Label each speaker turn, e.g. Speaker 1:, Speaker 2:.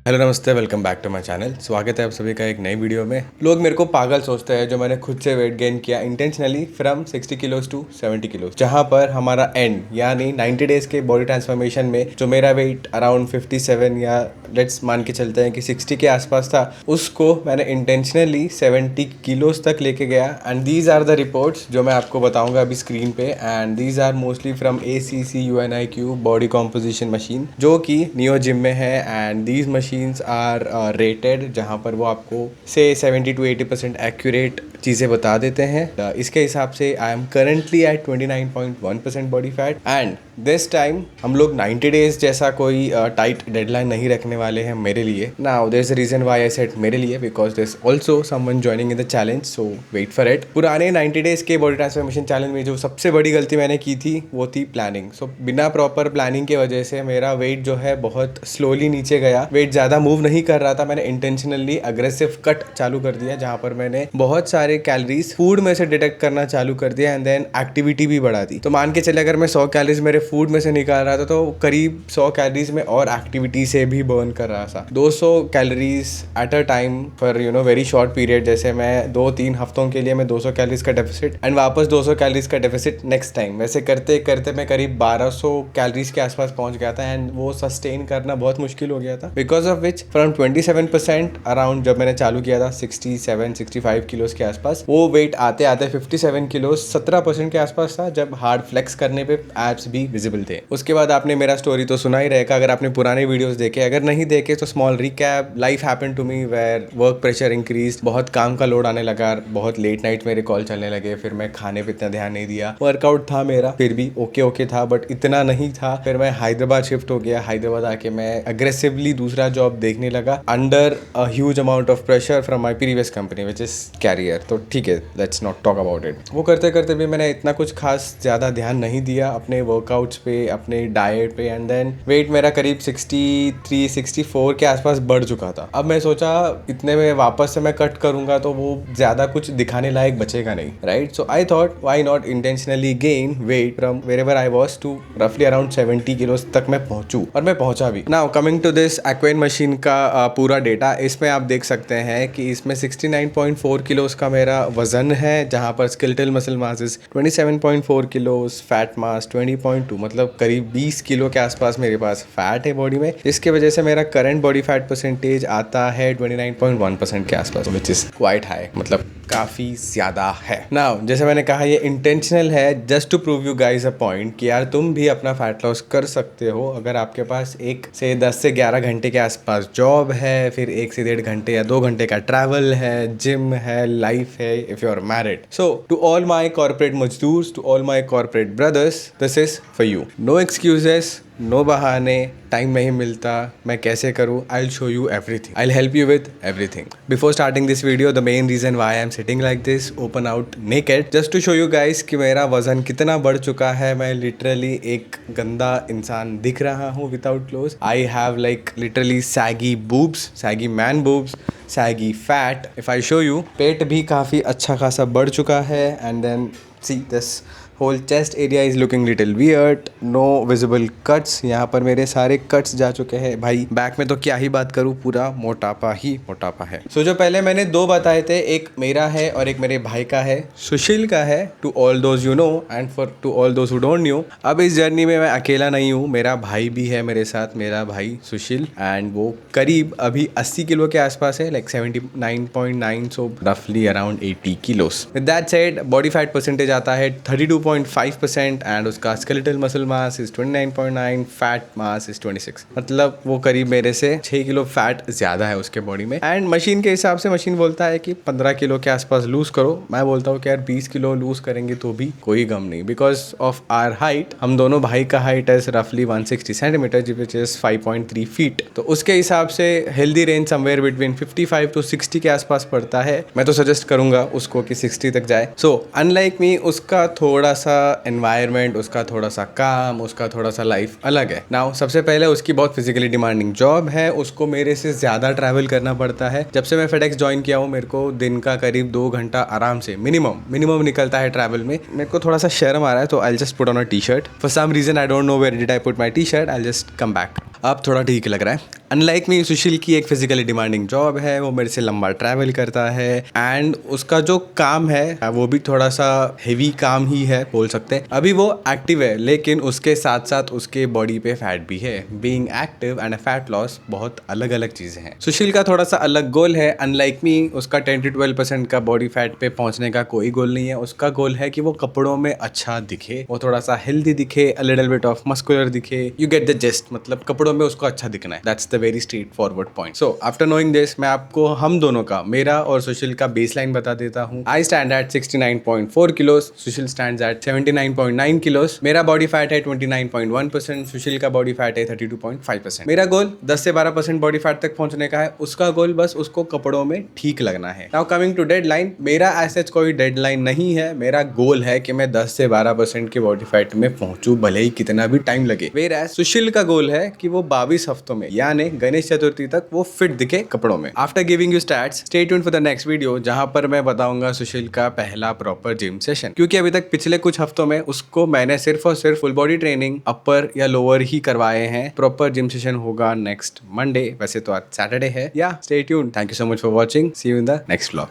Speaker 1: Hello नमस्ते, welcome back to my channel. स्वागत है आप सभी का एक नई वीडियो में। लोग मेरे को पागल सोचते हैं जो मैंने खुद से वेट गेन किया intentionally from 60 kilos to 70 kilos, जहां पर हमारा एंड यानी 90 डेज के बॉडी ट्रांसफॉर्मेशन में जो मेरा वेट अराउंड 57 या लेट्स मान के चलते हैं कि 60 के आसपास था, उसको मैंने इंटेंशनली 70 किलोज तक लेके गया। And these are the reports जो मैं आपको बताऊंगा अभी स्क्रीन पे। And these are mostly from ACC-UNIQ body composition machine, जो कि नियो जिम में है। And these machine are rated, जहाँ पर वो आपको से 70 to 80% एक्यूरेट चीज़ें बता देते हैं। इसके हिसाब से I am currently eight 29.1% body fat. And this time हम लोग 90 डेज जैसा कोई टाइट डेडलाइन नहीं रखने वाले हैं मेरे लिए। Now there is a reason why I said मेरे लिए, because there is also someone joining in the challenge, so wait for it. पुराने 90 डेज के बॉडी ट्रांसफॉर्मेशन चैलेंज में जो सबसे बड़ी गलती मैंने की थी वो थी प्लानिंग। सो बिना प्रॉपर प्लानिंग की वजह से मेरा वेट जो है बहुत स्लोली नीचे गया। वेट ज़्यादा मूव नहीं कर रहा था। मैंने इंटेंशनली अग्रेसिव कट चालू कर दिया, जहाँ पर मैंने बहुत सारे कैलोरीज फूड में से डिटेक्ट करना चालू कर दिया एंड देन एक्टिविटी भी बढ़ा दी। तो मान के चले अगर मैं 100 कैलोरीज मेरे फूड में से निकाल रहा था तो करीब 100 कैलोरीज में और एक्टिविटी से भी बर्न कर रहा था। 200 calories at a time for very short period. जैसे मैं 2-3 हफ्तों के लिए मैं 200 कैलोरीज का डेफिसिट एंड वापस 200 कैलोरीज का डेफिसिट नेक्स्ट टाइम, वैसे करते करते मैं करीब 1200 कैलोरीज के आसपास पहुंच गया था। एंड वो सस्टेन करना बहुत मुश्किल हो गया था, because of which from 27% around जब मैंने चालू किया था 67-65 किलोज के आसपास, वो वेट आते आते 57 किलोज 17% के आसपास था, जब हार्ड फ्लेक्स करने पे एब्स भी विजिबल थे। उसके बाद आपने मेरा स्टोरी तो सुना ही रहेगा अगर आपने पुराने वीडियोस देखे। अगर नहीं देखे तो small recap. Life happened to me where work pressure increase, बहुत काम का लोड आने लगा, बहुत लेट नाइट मेरे कॉल चलने लगे। फिर मैं खाने पे इतना ध्यान नहीं दिया। वर्कआउट था मेरा, फिर भी ओके था, बट इतना नहीं था। फिर मैं हैदराबाद शिफ्ट हो गया। हैदराबाद आके मैं अग्रेसिवली दूसरा जॉब देखने लगा under a huge amount of pressure from my previous company which is Carrier. तो ठीक है, let's not talk about it. वो करते करते भी मैंने इतना कुछ खास ज़्यादा ध्यान नहीं दिया अपने वर्कआउट्स पे, अपने डाइट पे। एंड देन वेट मेरा करीब 63-64 के आसपास बढ़ चुका था। अब मैं सोचा इतने में वापस से मैं कट करूंगा तो वो ज़्यादा कुछ दिखाने लायक बचेगा नहीं, right? So I thought why not intentionally gain weight from wherever I was to रफली अराउंड 70 किलोज तक मैं पहुंचूं, और मैं पहुंचा भी। नाउ कमिंग टू दिस एक्वेन मशीन का पूरा डेटा, इसमें आप देख सकते हैं कि इसमें 69.4 किलोज का मेरा वजन है, जहां पर skeletal muscle mass is 27.4 kilos, fat मास 20.2, मतलब करीब 20 किलो के आसपास मेरे पास फैट है बॉडी में। इसके वजह से मेरा करंट बॉडी फैट परसेंटेज आता है 29.1% के आसपास, विच इज क्वाइट हाई, मतलब काफ़ी ज़्यादा है। नाउ जैसे मैंने कहा ये इंटेंशनल है, just to prove you guys a point कि यार तुम भी अपना फैट लॉस कर सकते हो अगर आपके पास 10 से 11 घंटे के आसपास जॉब है, फिर 1 से 1.5 घंटे या 2 घंटे का ट्रैवल है, जिम है, लाइफ है, if you are married. So to all my corporate मजदूर्स, to all my corporate brothers, this is for you. No excuses, no बहाने, टाइम नहीं मिलता, मैं कैसे करूँ? I will show you everything, I will help you with everything. Before starting this video, the main reason why I am sitting like this open out naked, just to show you guys कि मेरा वजन कितना बढ़ चुका है। मैं literally एक गंदा इंसान दिख रहा हूँ without cloth. I have like literally saggy boobs, saggy man boobs, saggy fat. If I show you, पेट भी काफ़ी अच्छा खासा बढ़ चुका है। And then see this whole chest area is looking little weird, no visible cuts. यहाँ पर मेरे सारे कट्स जा चुके हैं भाई। बैक में तो क्या ही बात करूँ, पूरा मोटापा ही मोटापा है। सो जो पहले मैंने 2 बताए थे, एक मेरा है और एक मेरे भाई का है, सुशील का है, to all those you know and for to all those who don't knew. अब इस जर्नी में मैं अकेला नहीं हूँ, मेरा भाई भी है मेरे साथ, मेरा भाई सुशील। एंड वो करीब अभी 80 किलो के आसपास है, लाइक 79.9, सो रफली around 80 किलोस। With that said, body fat percentage आता है 32.5% एंड उसका skeletal muscle mass is 29.9, fat mass is 26, मतलब वो करीब मेरे से 6 किलो फैट ज्यादा है उसके बॉडी में। एंड मशीन के हिसाब से मशीन बोलता है कि 15 किलो के आसपास लूज करो। मैं बोलता हूँ कि यार 20 किलो लूज करेंगे तो भी कोई गम नहीं, बिकॉज ऑफ आर हाइट। हम दोनों भाई का हाइट है रफली 160 सेंटीमीटर, विच इज 5.3 फीट। तो उसके हिसाब से healthy range somewhere between 55 to 60 के आसपास पड़ता है। मैं तो सजेस्ट करूंगा उसको कि 60 तक जाए। सो अनलाइक मी, उसका थोड़ा सा एनवायरनमेंट, उसका थोड़ा सा काम, उसका थोड़ा सा लाइफ अलग है। नाउ सबसे पहले उसकी बहुत फिजिकली डिमांडिंग जॉब है, उसको मेरे से ज़्यादा ट्रैवल करना पड़ता है। जब से मैं फेडेक्स ज्वाइन किया हूँ, मेरे को दिन का करीब 2 घंटा आराम से मिनिमम निकलता है ट्रैवल में। मेरे को थोड़ा सा शर्म आ रहा है, तो I just put on a T-shirt. For some reason I don't know where did I put my T-shirt, I just come back. अब थोड़ा ठीक लग रहा है। अनलाइक मी, सुशील की एक फिजिकली डिमांडिंग जॉब है, वो मेरे से लंबा ट्रैवल करता है एंड उसका जो काम है वो भी थोड़ा सा हेवी काम ही है बोल सकते हैं। अभी वो एक्टिव है लेकिन उसके साथ साथ उसके बॉडी पे फैट भी है। Being active and fat loss बहुत अलग अलग चीजें हैं। सुशील का थोड़ा सा अलग गोल है। अनलाइक मी, उसका 10 to 12% का बॉडी फैट पे पहुंचने का कोई गोल नहीं है। उसका गोल है कि वो कपड़ों में अच्छा दिखे, वो थोड़ा सा हेल्दी दिखे, a little bit of muscular दिखे। यू गेट द जेस्ट, मतलब कपड़ों में उसको अच्छा दिखना है। That's the very straight forward point. So after knowing this, मैं आपको हम दोनों का, मेरा और सुशील का बेसलाइन बता देता हूँ। I stand at 69.4 kilos, Sushil stand at 79.9 kilos. मेरा बॉडी फैट है 29.1%, सुशील का बॉडी फैट है 32.5%। मेरा गोल 10 से 12% बॉडी फैट तक पहुंचने का है, उसका गोल बस उसको कपड़ों में ठीक लगना है। नाउ कमिंग टू डेडलाइन, मेरा ऐसे कोई डेडलाइन नहीं है। मेरा गोल है कि मैं 10 से 12% के बॉडी फैट में पहुंचूं, भले ही कितना भी टाइम लगे। मेरा सुशील का गोल है कि वो 22 हफ्तों में यानी गणेश चतुर्थी तक वो फिट दिखे कपड़ों में। After giving you stats, stay tuned for the next video, जहां पर मैं बताऊंगा सुशील का पहला प्रॉपर जिम सेशन। क्योंकि अभी तक पिछले कुछ हफ्तों में उसको मैंने सिर्फ और सिर्फ फुल बॉडी ट्रेनिंग अपर या लोअर ही करवाए हैं। प्रॉपर जिम सेशन होगा नेक्स्ट मंडे, वैसे तो आज सैटरडे है। Yeah stay tuned, thank you so much for watching, see you in the next vlog.